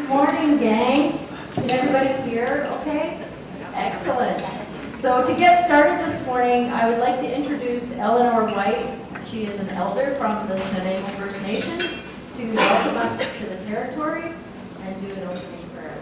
Morning, gang. Can everybody hear okay? Excellent. So to get started this morning, I would like to introduce Eleanor White. She is an elder from the Nanaimo First Nations to welcome us to the territory and do an opening prayer.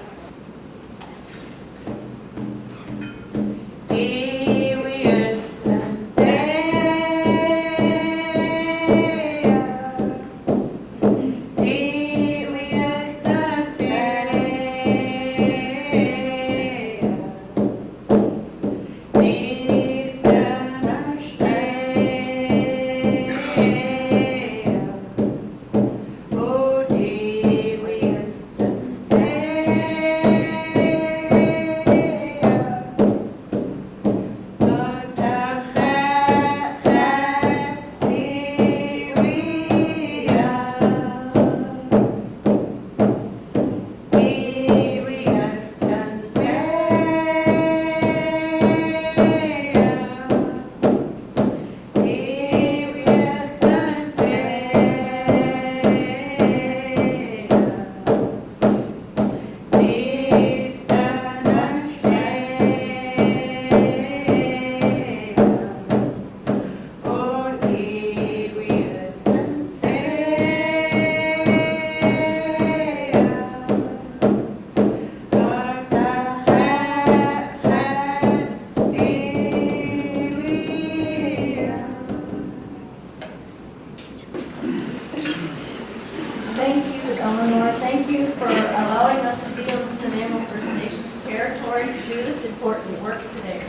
Thank you, Eleanor. Thank you for allowing us to be on the Nanaimo First Nations territory to do this important work today.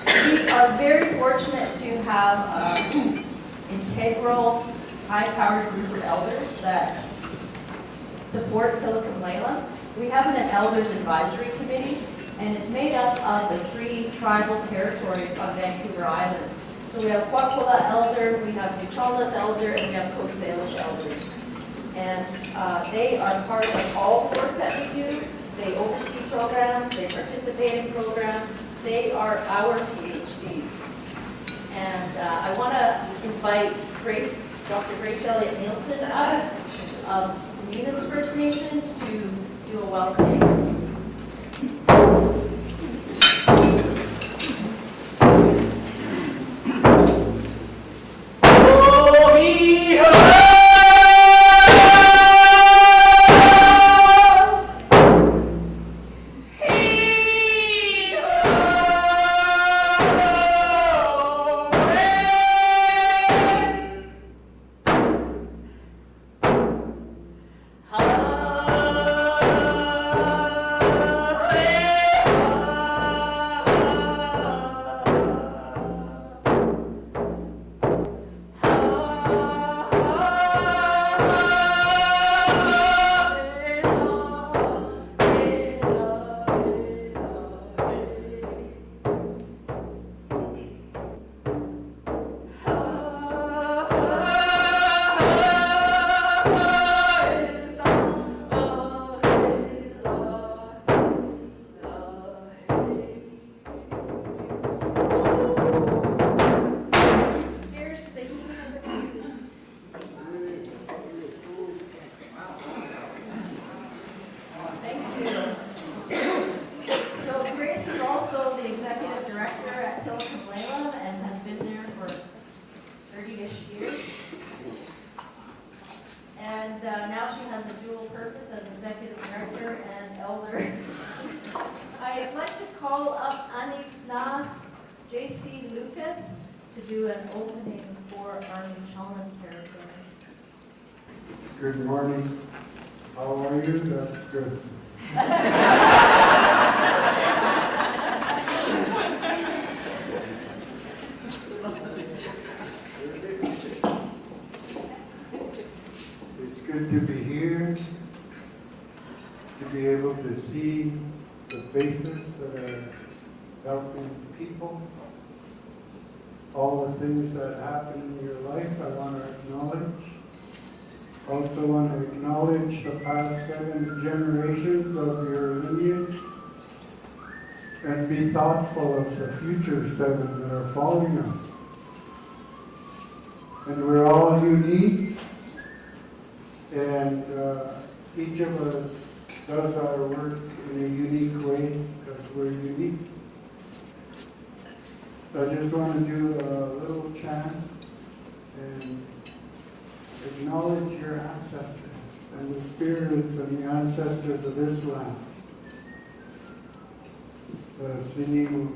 We are very fortunate to have an integral, high-powered group of elders that support Tillicum Lelum. We have an elders advisory committee, and it's made up of the 3 tribal territories on Vancouver Island. So we have Kwakwala elder, we have Nuchalnath elder, and we have Coast Salish elders. And they are part of all the work that we do. They oversee programs, they participate in programs. They are our PhDs. And I want to invite Dr. Grace Elliott Nielsen of Staminas First Nations to do a welcoming. Now she has a dual purpose as executive director and elder. I'd like to call up Anis Nas, J.C. Lucas, to do an opening for our Nuchalnath territory. Good morning. How are you? That's good. It's good to be here, to be able to see the faces that are helping people. All the things that happen in your life, I want to acknowledge. Also want to acknowledge the past 7 generations of your lineage and be thoughtful of the future 7 that are following us. And we're all unique, and each of us does our work in a unique way because we're unique. So I just want to do a little chant and acknowledge your ancestors and the spirits and the ancestors of this land. Sinimu.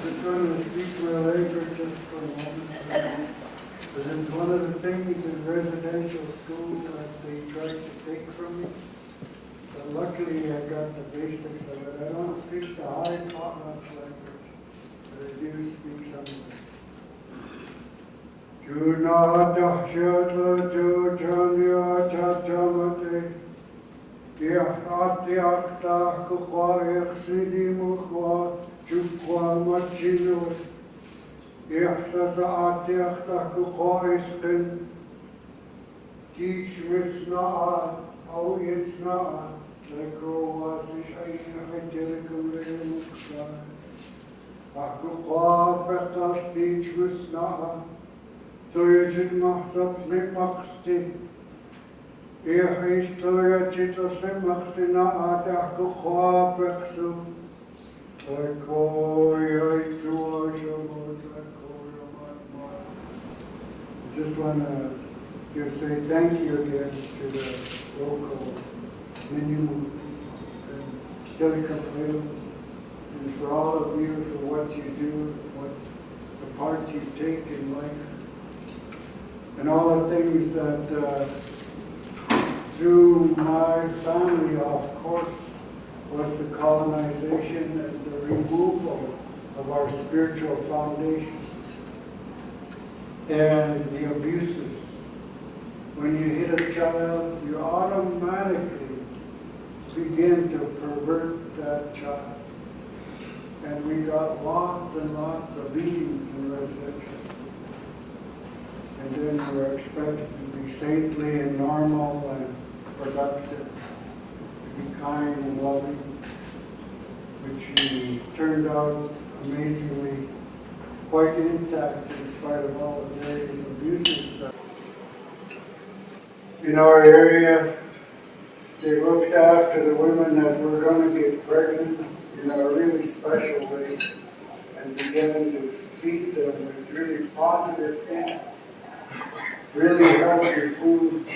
Just going to speak my language just for a moment. Because it's one of the things in residential school that they tried to take from me. But luckily I got the basics of it. I don't speak the high Potlatch language, but I do speak some of it. Toyajit mahsab limaqsti. Ihish toyajit limaqsti na adah kuqabeksu. I just want to say thank you again to the local Lelum and Tillicum, and for all of you for what you do, what the part you take in life. And all the things that through my family, of course, was the colonization and the removal of our spiritual foundation and the abuses. When you hit a child, you automatically begin to pervert that child. And we got lots and lots of beatings in residential school. And then we're expected to be saintly and normal and productive, to be kind and loving, which turned out amazingly quite intact in spite of all the various abuses. In our area, they looked after the women that were going to get pregnant in a really special way and began to feed them with really positive things. Really healthy food,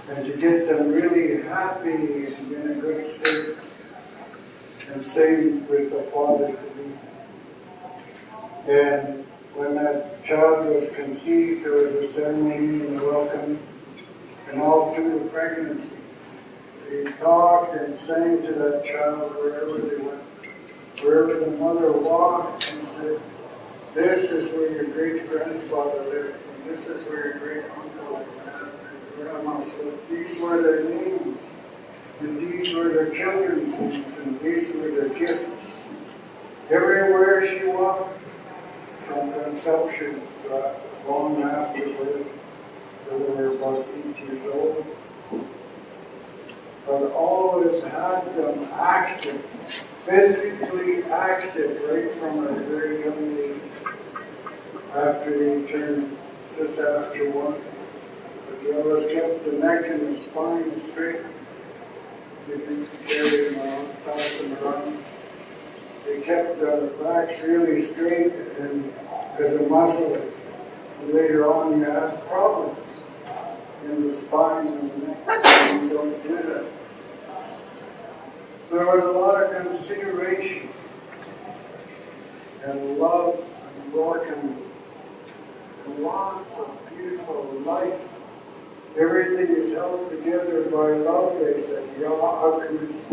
and to get them really happy and in a good state. And same with the father. And when that child was conceived, there was a ceremony and a welcome, and all through the pregnancy, they talked and sang to that child wherever they went. Wherever the mother walked, and said, "This is where your great-grandfather lived. This is where your great-uncle and grandma said." These were their names, and these were their children's names, and these were their gifts. Everywhere she walked, from conception to long after birth, till they were about 8 years old, but always had them active, physically active right from a very young they turned just after 1. But they always kept the neck and the spine straight. They didn't carry them around, pass them around. They kept the backs really straight and as a muscle. And later on you have problems in the spine and the neck when you don't do that. There was a lot of consideration and love and welcome and lots of beautiful life. Everything is held together by love, they said. Alchemist.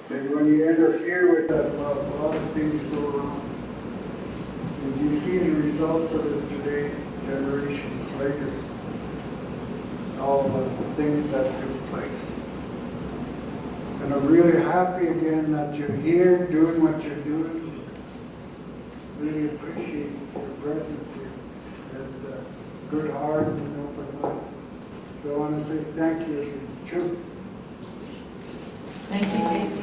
And when you interfere with that love, a lot of things go wrong. And you see the results of it today, generations later. All the things that took place. And I'm really happy again that you're here doing what you're doing. Really appreciate your presence here. And good heart and open mind. So I want to say thank you. True. Thank you, JC.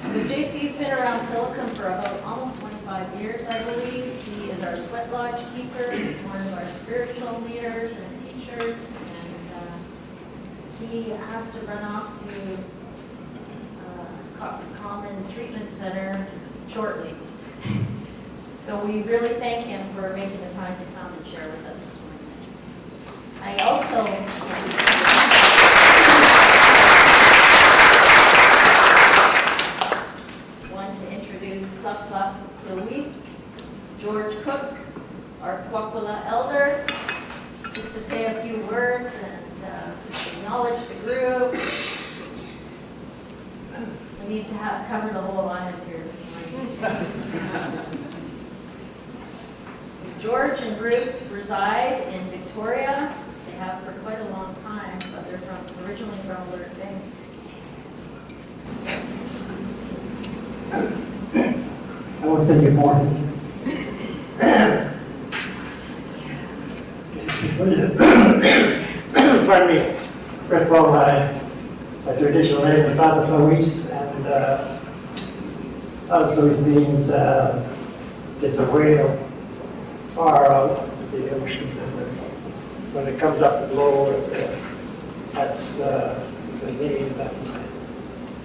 So JC's been around Tillicum for about almost 25 years, I believe. He is our sweat lodge keeper. He's one of our spiritual leaders and teachers. And he has to run off to Cox Common Treatment Center shortly. So we really thank him for making the time to come and share with us this morning. I also want to introduce Clup Clup Luis, George Cook, our Kwakwala elder, just to say a few words and acknowledge the group. We need to cover the whole island here this morning. George and Ruth reside in Victoria. They have for quite a long time, but they're originally from Alert Bay. I want to say good morning. Pardon me. First of all, my traditional name is Thomas Luis, and Thomas Luis means it's a whale far out to the ocean, and when it comes up and low, that's the name that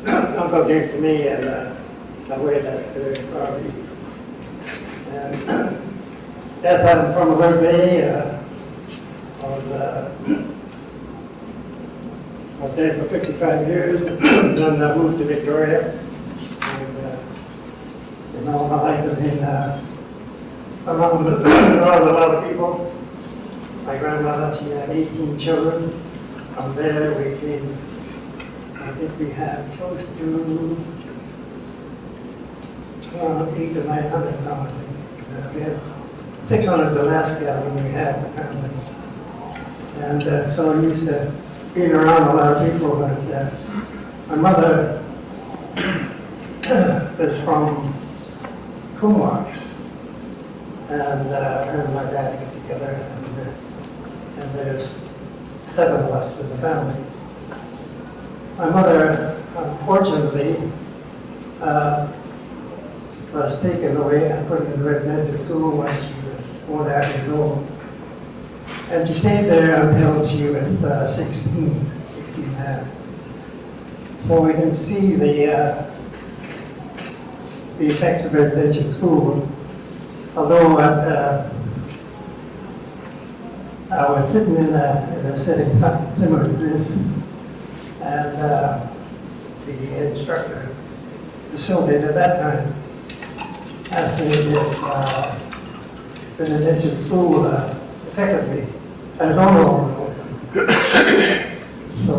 my uncle gave to me, and the way that's very proudly. And yes, I'm from Alert Bay. I was there for 55 years, then I moved to Victoria, and all my life I've been around a lot of people. My grandmother, she had 18 children. From there we came, I think we had close to 800 to 900 now, I think. We had 600 the last year when we had the family. And so I'm used to being around a lot of people. And my mother is from Comox, and her and my dad get together, and there's 7 of us in the family. My mother, unfortunately, was taken away and put in residential school when she was 4.5 years old. And she stayed there until she was 16 and a half. So we can see the effects of residential school. Although I was sitting in a setting similar to this, and the instructor facilitated at that time asked me if residential school effectively as normal. So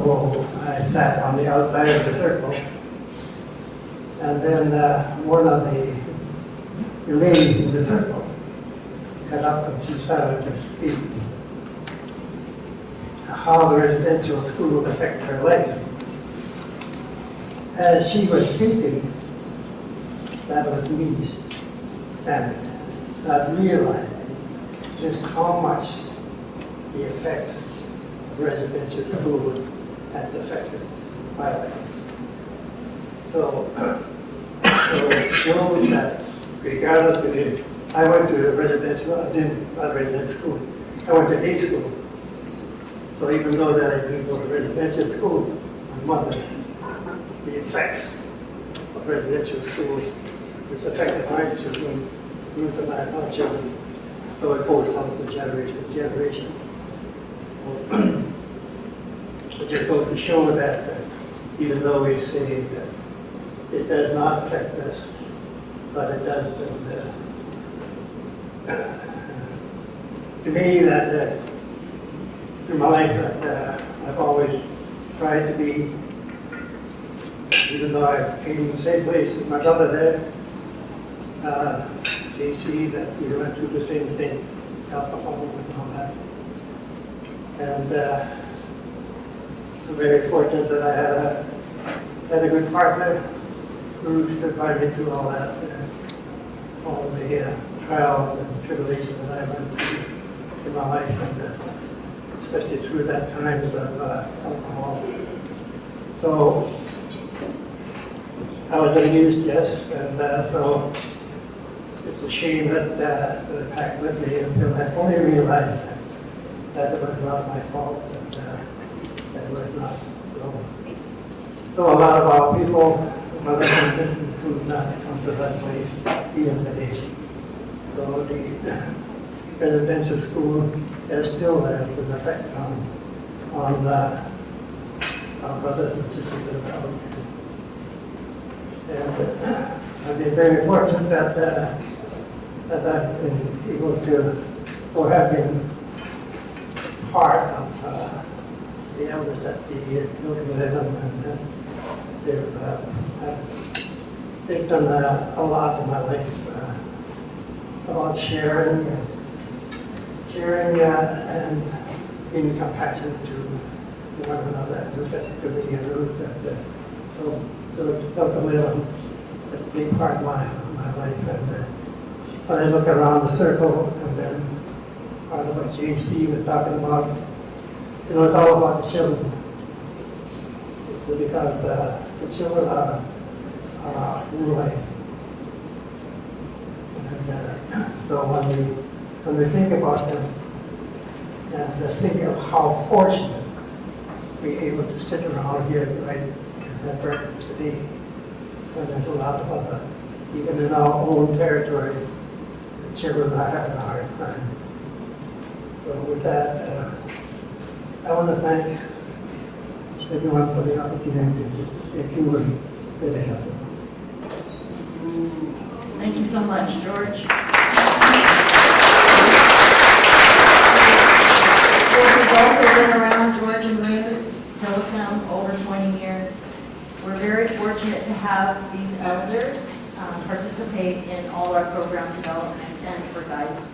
I sat on the outside of the circle, and then one of the ladies in the circle got up and she started to speak how the residential school affected her life. As she was speaking, that was me standing there, not realizing just how much the effects of residential school has affected my life. So it shows that regardless of I went to residential, not residential school, I went to day school. So even though that I didn't go to residential school, my mother's, the effects of residential schools, it's affected my children, Ruth and I, our children, so it goes on from generation to generation. It just goes to show that even though we say that it does not affect us, but it does. To me, that in my life, that I've always tried to be, even though I came in the same place as my brother there, JC, that we went through the same thing, alcohol and all that. And I'm very fortunate that I had a good partner who stood by me through all that, all the trials and tribulations that I went through in my life, and especially through that times of alcohol. So I was abused, yes, and so it's a shame that it packed with me until I only realized that it was not my fault, and that it was not. So a lot of our people, brothers and sisters, who have not come to that place even today. So the residential school still has an effect on our brothers and sisters in the valley. And I've been very fortunate that I've been able to, or have been part of the elders at the Tillicum and they've done a lot in my life about sharing and being compassionate to one another, especially to me and Ruth. So Lelum, that's a big part of my life. And when I look around the circle, and then part of what JC was talking about, it's all about the children. It's because the children are our new life. And so when we think about them, and think of how fortunate we're able to sit around here, right, and have breakfast today, and there's a lot of other, even in our own territory, the children are having a hard time. So with that, I want to thank everyone for the opportunity just to say a few words today. Thank you so much, George. George has also been around, George and Ruth, Tillicum, over 20 years. We're very fortunate to have these elders participate in all our program development and for guidance.